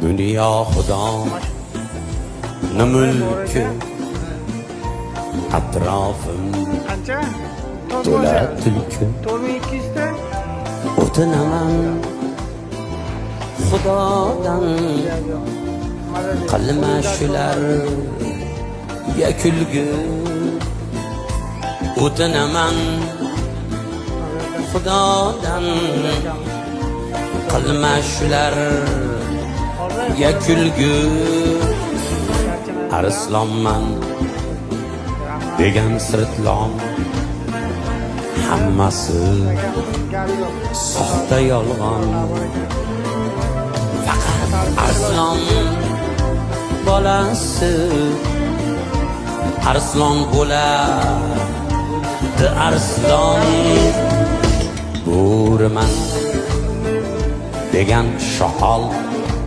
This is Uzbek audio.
Dünya Xudo mulki atrofim Qancha? to'la tulki 4200 ta. o'tinaman Xudodan qilma shularga kulgi o'tinaman Xudodan qilma shularga kulgi Arslonman degan sirtlon hammasi soxta yolg'on faqat arslon bolasi arslon bo'ladi arslon bo'riman degan shoqol